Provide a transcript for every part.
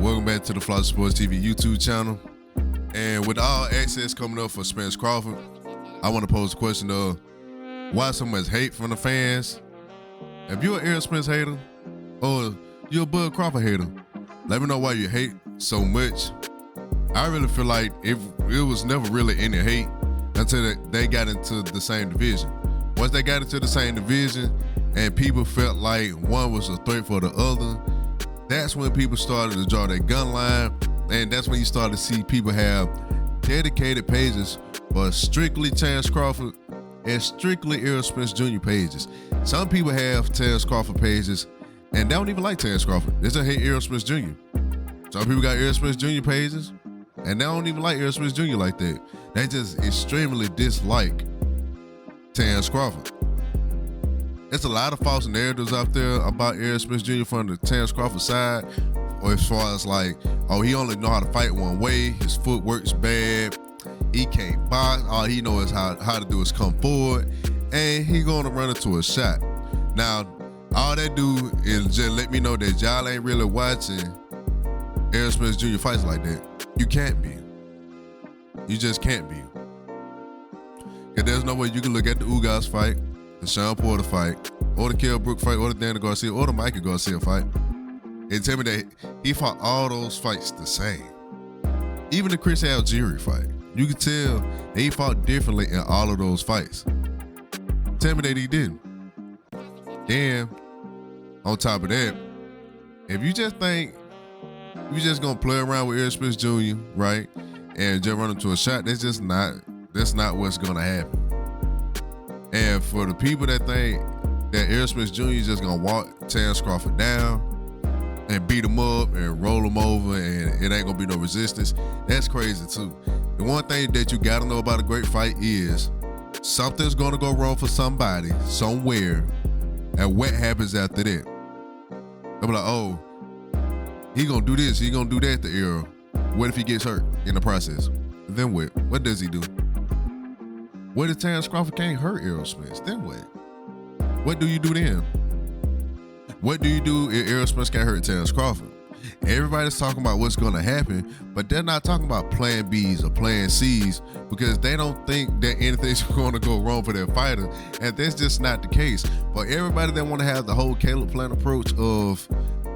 Welcome back to the Florida Sports TV YouTube channel. And with all access coming up for Spence Crawford, I want to pose the question of why so much hate from the fans? If you're an Errol Spence hater or you're a Bud Crawford hater, let me know why you hate so much. I really feel like it was never really any hate until they got into the same division. Once they got into the same division and people felt like one was a threat for the other, that's when people started to draw their gun line, and that's when you started to see people have dedicated pages for strictly Terrence Crawford and strictly Errol Spence Jr. pages. Some people have Terrence Crawford pages and they don't even like Terrence Crawford. They just hate Errol Spence Jr. Some people got Errol Spence Jr. pages and they don't even like Errol Spence Jr. like that. They just extremely dislike Terrence Crawford. There's a lot of false narratives out there about Errol Spence Jr. from the Terrence Crawford side, or as far as like, oh, he only know how to fight one way, his footwork's bad, he can't box, all he knows how to do is come forward, and he gonna run into a shot. Now, all they do is just let me know that y'all ain't really watching Errol Spence Jr. fights like that. You can't be. You just can't be. Cause there's no way you can look at the Ugas fight, the Sean Porter fight, or the Kell Brook fight, or the Daniel Garcia, or the Mikey Garcia fight, and tell me that he fought all those fights the same. Even the Chris Algieri fight, you can tell that he fought differently in all of those fights. Tell me that he didn't. Then, on top of that, if you just think you just gonna play around with Errol Spence Jr., right, and just run into a shot, that's not what's gonna happen. And for the people that think that Errol Spence Jr. is just gonna walk Terrence Crawford down and beat him up and roll him over and it ain't gonna be no resistance, that's crazy too. The one thing that you gotta know about a great fight is something's gonna go wrong for somebody, somewhere, and what happens after that? They'll be like, oh, he gonna do this, he gonna do that to Errol. What if he gets hurt in the process? Then what? What does he do? What if Terrence Crawford can't hurt Errol Spence? Then what? What do you do then? What do you do if Errol Spence can't hurt Terrence Crawford? Everybody's talking about what's going to happen, but they're not talking about plan Bs or plan Cs because they don't think that anything's going to go wrong for their fighter, and that's just not the case. For everybody that want to have the whole Caleb Plant approach of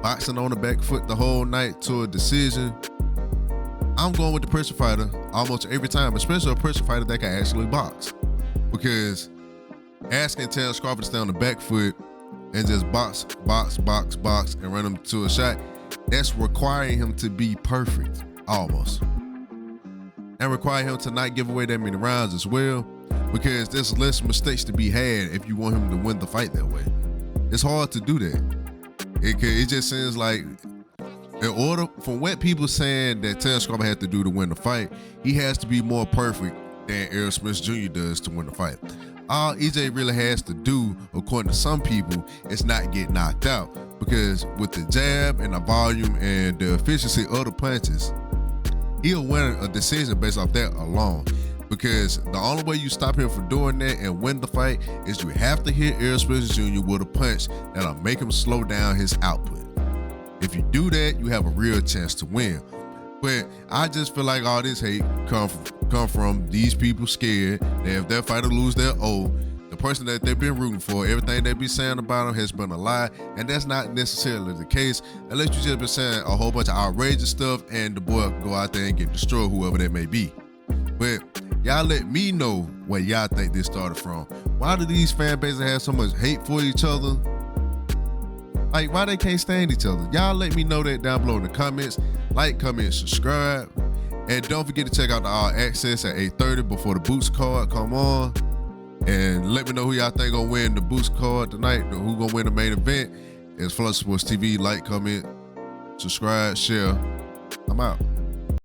boxing on the back foot the whole night to a decision, I'm going with the pressure fighter almost every time, especially a pressure fighter that can actually box. Because asking Terrence Crawford to stay on the back foot and just box, and run him to a shot, that's requiring him to be perfect, almost. And require him to not give away that many rounds as well, because there's less mistakes to be had if you want him to win the fight that way. It's hard to do that. It just seems like, in order, from what people saying that Terrence Crawford had to do to win the fight, he has to be more perfect than Errol Spence Jr. does to win the fight. All EJ really has to do, according to some people, is not get knocked out. Because with the jab and the volume and the efficiency of the punches, he'll win a decision based off that alone. Because the only way you stop him from doing that and win the fight is you have to hit Errol Spence Jr. with a punch that'll make him slow down his output. If you do that, you have a real chance to win. But I just feel like all this hate come from these people scared that if their fighter lose their O, the person that they've been rooting for, everything they be saying about him has been a lie, and that's not necessarily the case unless you just been saying a whole bunch of outrageous stuff and the boy go out there and get destroyed, whoever that may be. But y'all let me know where y'all think this started from. Why do these fan bases have so much hate for each other? Like, why they can't stand each other? Y'all let me know that down below in the comments. Like, comment, subscribe. And don't forget to check out the All Access at 8:30 before the Boots card come on. And let me know who y'all think gonna win the Boots card tonight, or who gonna win the main event. It's Florida Sports TV. Like, comment, subscribe, share. I'm out.